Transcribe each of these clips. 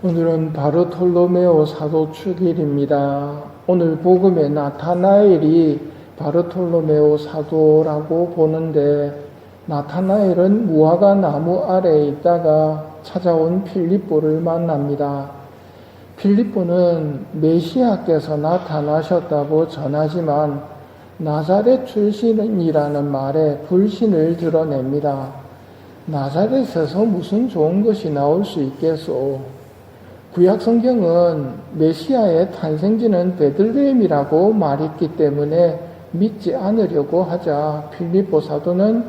오늘은 바르톨로메오 사도 축일입니다. 오늘 복음에 나타나엘이 바르톨로메오 사도라고 보는데, 나타나엘은 무화과 나무 아래에 있다가 찾아온 필립보를 만납니다. 필립보는 메시아께서 나타나셨다고 전하지만 나사렛 출신이라는 말에 불신을 드러냅니다. 나사렛에서 무슨 좋은 것이 나올 수 있겠소? 구약성경은 메시아의 탄생지는 베들레헴이라고 말했기 때문에 믿지 않으려고 하자 필립보 사도는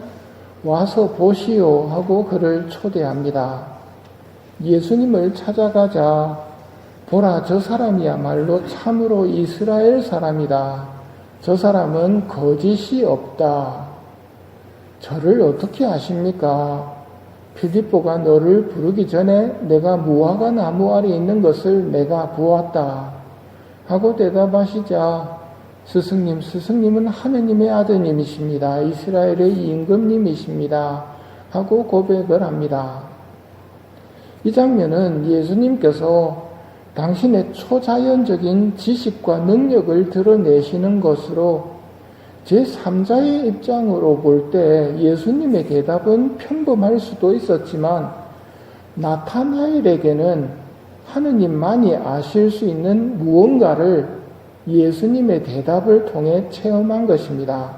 와서 보시오 하고 그를 초대합니다. 예수님을 찾아가자 보라, 저 사람이야말로 참으로 이스라엘 사람이다. 저 사람은 거짓이 없다. 저를 어떻게 아십니까? 필립보가 너를 부르기 전에 내가 무화과 나무 아래 있는 것을 내가 보았다 하고 대답하시자, 스승님은 하느님의 아드님이십니다. 이스라엘의 임금님이십니다 하고 고백을 합니다. 이 장면은 예수님께서 당신의 초자연적인 지식과 능력을 드러내시는 것으로 제3자의 입장으로 볼 때 예수님의 대답은 평범할 수도 있었지만 나타나엘에게는 하느님만이 아실 수 있는 무언가를 예수님의 대답을 통해 체험한 것입니다.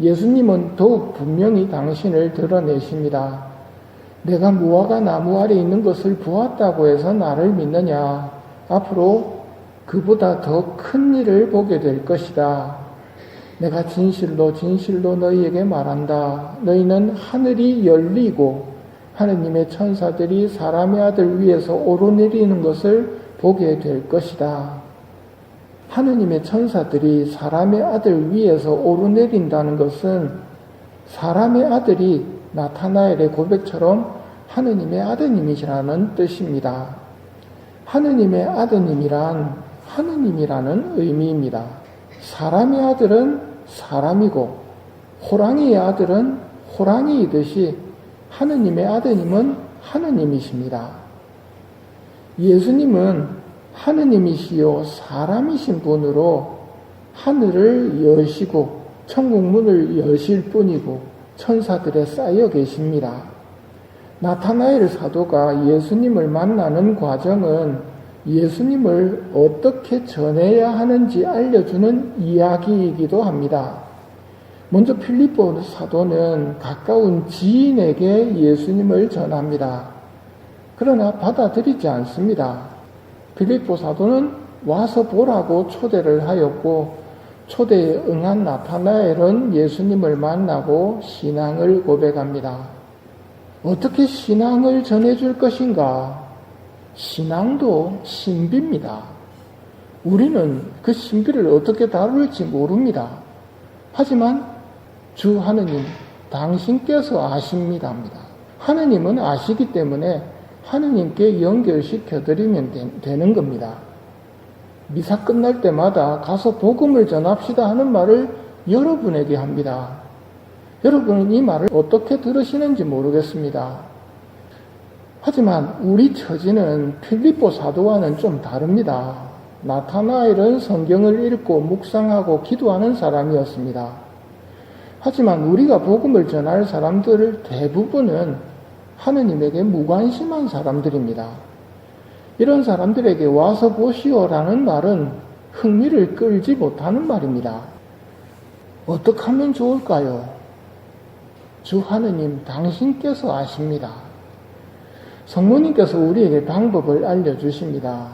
예수님은 더욱 분명히 당신을 드러내십니다. 내가 무화과 나무 아래 있는 것을 보았다고 해서 나를 믿느냐? 앞으로 그보다 더 큰 일을 보게 될 것이다. 내가 진실로 너희에게 말한다. 너희는 하늘이 열리고 하느님의 천사들이 사람의 아들 위에서 오르내리는 것을 보게 될 것이다. 하느님의 천사들이 사람의 아들 위에서 오르내린다는 것은 하나님의 아들이 나타나엘의 고백처럼 하느님의 아드님이시라는 뜻입니다. 하느님의 아드님이란 하느님이라는 의미입니다. 사람의 아들은 사람이고 호랑이의 아들은 호랑이이듯이 하느님의 아드님은 하느님이십니다. 예수님은 하느님이시요 사람이신 분으로 하늘을 여시고 천국 문을 여실 뿐이고 천사들에 쌓여 계십니다. 나타나엘 사도가 예수님을 만나는 과정은 예수님을 어떻게 전해야 하는지 알려주는 이야기이기도 합니다. 먼저 필립보 사도는 가까운 지인에게 예수님을 전합니다. 그러나 받아들이지 않습니다. 필립보 사도는 와서 보라고 초대를 하였고, 초대에 응한 나타나엘은 예수님을 만나고 신앙을 고백합니다. 어떻게 신앙을 전해줄 것인가? 신앙도 신비입니다. 우리는 그 신비를 어떻게 다룰지 모릅니다. 하지만 주 하느님, 당신께서 아십니다. 하느님은 아시기 때문에 하느님께 연결시켜드리면 되는 겁니다. 미사 끝날 때마다 가서 복음을 전합시다 하는 말을 여러분에게 합니다. 여러분은 이 말을 어떻게 들으시는지 모르겠습니다. 하지만 우리 처지는 필립보 사도와는 좀 다릅니다. 나타나엘은 성경을 읽고 묵상하고 기도하는 사람이었습니다. 하지만 우리가 복음을 전할 사람들 대부분은 하느님에게 무관심한 사람들입니다. 이런 사람들에게 와서 보시오라는 말은 흥미를 끌지 못하는 말입니다. 어떻게 하면 좋을까요? 주 하느님, 당신께서 아십니다. 성모님께서 우리에게 방법을 알려주십니다.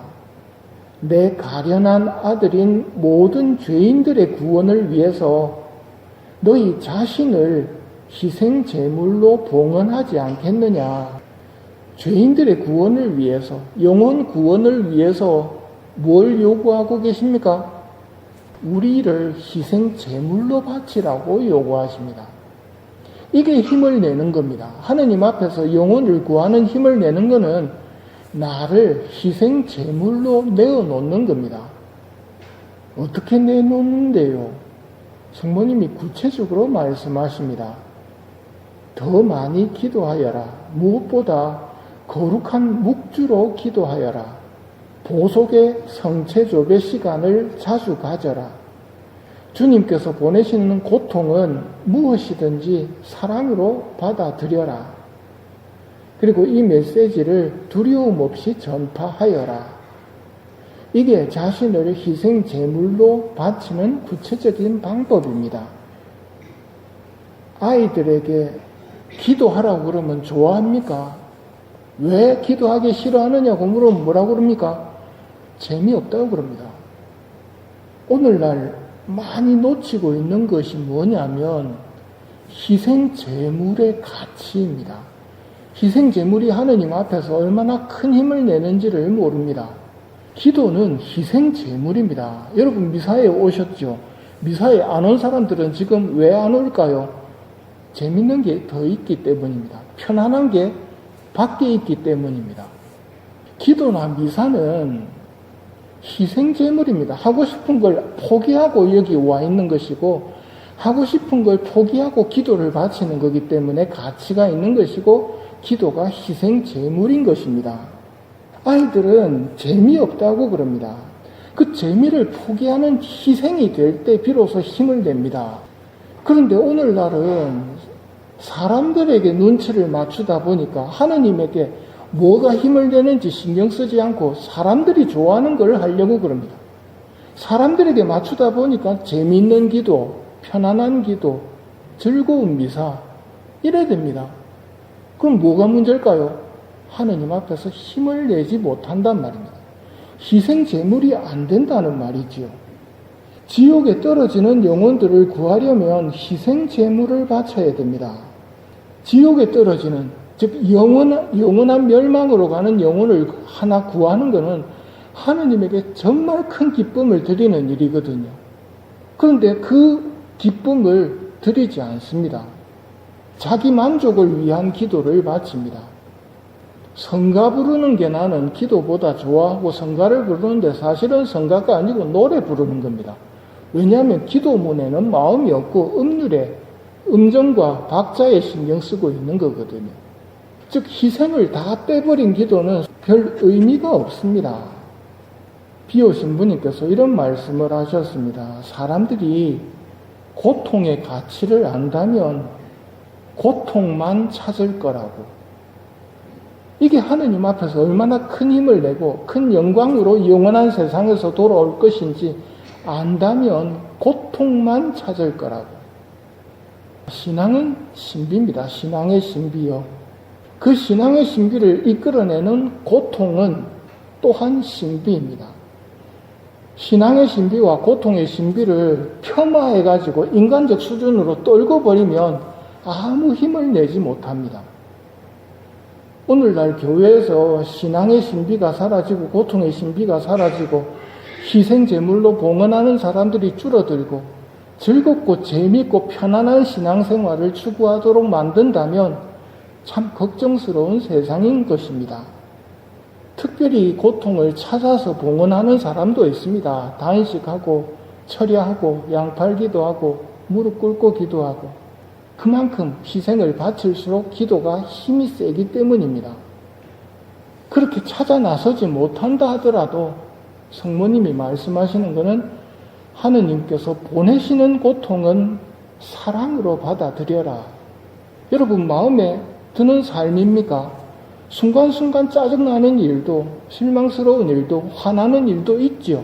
내 가련한 아들인 모든 죄인들의 구원을 위해서 너희 자신을 희생 제물로 봉헌하지 않겠느냐. 죄인들의 구원을 위해서, 영혼 구원을 위해서 뭘 요구하고 계십니까? 우리를 희생 제물로 바치라고 요구하십니다. 이게 힘을 내는 겁니다. 하느님 앞에서 영혼을 구하는 힘을 내는 것은 나를 희생 제물로 내어놓는 겁니다. 어떻게 내놓는데요? 성모님이 구체적으로 말씀하십니다. 더 많이 기도하여라. 무엇보다 거룩한 묵주로 기도하여라. 보속의 성체조배 시간을 자주 가져라. 주님께서 보내시는 고통은 무엇이든지 사랑으로 받아들여라. 그리고 이 메시지를 두려움 없이 전파하여라. 이게 자신을 희생 제물로 바치는 구체적인 방법입니다. 아이들에게 기도하라고 그러면 좋아합니까? 왜 기도하기 싫어하느냐고 물으면 뭐라고 그럽니까? 재미없다고 그럽니다. 오늘날 많이 놓치고 있는 것이 뭐냐면 희생 제물의 가치입니다. 희생 제물이 하느님 앞에서 얼마나 큰 힘을 내는지를 모릅니다. 기도는 희생 제물입니다. 여러분 미사에 오셨죠? 미사에 안 온 사람들은 지금 왜 안 올까요? 재밌는 게 더 있기 때문입니다. 편안한 게 밖에 있기 때문입니다. 기도나 미사는 희생 제물입니다. 하고 싶은 걸 포기하고 여기 와 있는 것이고 하고 싶은 걸 포기하고 기도를 바치는 거기 때문에 가치가 있는 것이고 기도가 희생 제물인 것입니다. 아이들은 재미없다고 그럽니다. 그 재미를 포기하는 희생이 될 때 비로소 힘을 냅니다. 그런데 오늘날은 사람들에게 눈치를 맞추다 보니까 하느님에게 뭐가 힘을 내는지 신경 쓰지 않고 사람들이 좋아하는 걸 하려고 그럽니다. 사람들에게 맞추다 보니까 재미있는 기도, 편안한 기도, 즐거운 미사 이래 됩니다. 그럼 뭐가 문제일까요? 하느님 앞에서 힘을 내지 못한단 말입니다. 희생 제물이 안 된다는 말이지요. 지옥에 떨어지는 영혼들을 구하려면 희생 제물을 바쳐야 됩니다. 지옥에 떨어지는, 즉 영원한 멸망으로 가는 영혼을 하나 구하는 것은 하느님에게 정말 큰 기쁨을 드리는 일이거든요. 그런데 그 기쁨을 드리지 않습니다. 자기 만족을 위한 기도를 바칩니다. 성가 부르는 게 나는 기도보다 좋아하고 성가를 부르는데 사실은 성가가 아니고 노래 부르는 겁니다. 왜냐하면 기도문에는 마음이 없고 음률에 음정과 박자에 신경 쓰고 있는 거거든요. 즉 희생을 다 빼버린 기도는 별 의미가 없습니다. 비오신 분님께서 이런 말씀을 하셨습니다. 사람들이 고통의 가치를 안다면 고통만 찾을 거라고. 이게 하느님 앞에서 얼마나 큰 힘을 내고 큰 영광으로 영원한 세상에서 돌아올 것인지 안다면 고통만 찾을 거라고. 신앙은 신비입니다. 신앙의 신비요. 그 신앙의 신비를 이끌어내는 고통은 또한 신비입니다. 신앙의 신비와 고통의 신비를 폄하해가지고 인간적 수준으로 떨궈버리면 아무 힘을 내지 못합니다. 오늘날 교회에서 신앙의 신비가 사라지고 고통의 신비가 사라지고 희생제물로 봉헌하는 사람들이 줄어들고 즐겁고 재미있고 편안한 신앙생활을 추구하도록 만든다면 참 걱정스러운 세상인 것입니다. 특별히 고통을 찾아서 봉헌하는 사람도 있습니다. 단식하고 철야하고 양팔기도 하고 무릎 꿇고 기도하고 그만큼 희생을 바칠수록 기도가 힘이 세기 때문입니다. 그렇게 찾아 나서지 못한다 하더라도 성모님이 말씀하시는 것은 하느님께서 보내시는 고통은 사랑으로 받아들여라. 여러분 마음에 드는 삶입니까? 순간순간 짜증나는 일도 실망스러운 일도 화나는 일도 있죠.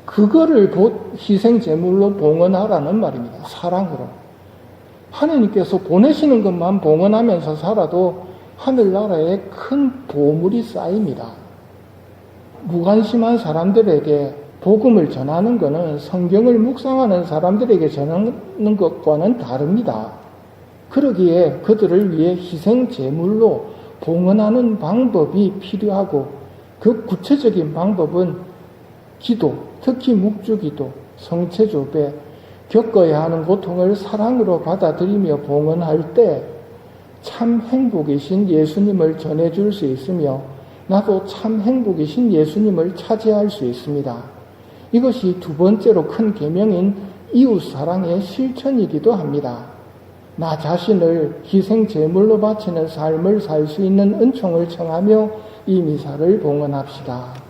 그거를 희생제물로 봉헌하라는 말입니다. 사랑으로. 하느님께서 보내시는 것만 봉헌하면서 살아도 하늘나라에 큰 보물이 쌓입니다. 무관심한 사람들에게 복음을 전하는 것은 성경을 묵상하는 사람들에게 전하는 것과는 다릅니다. 그러기에 그들을 위해 희생제물로 봉헌하는 방법이 필요하고 그 구체적인 방법은 기도, 특히 묵주기도, 성체조배, 겪어야 하는 고통을 사랑으로 받아들이며 봉헌할 때 참 행복이신 예수님을 전해줄 수 있으며 나도 참 행복이신 예수님을 차지할 수 있습니다. 이것이 두 번째로 큰 계명인 이웃사랑의 실천이기도 합니다. 나 자신을 희생 제물로 바치는 삶을 살 수 있는 은총을 청하며 이 미사를 봉헌합시다.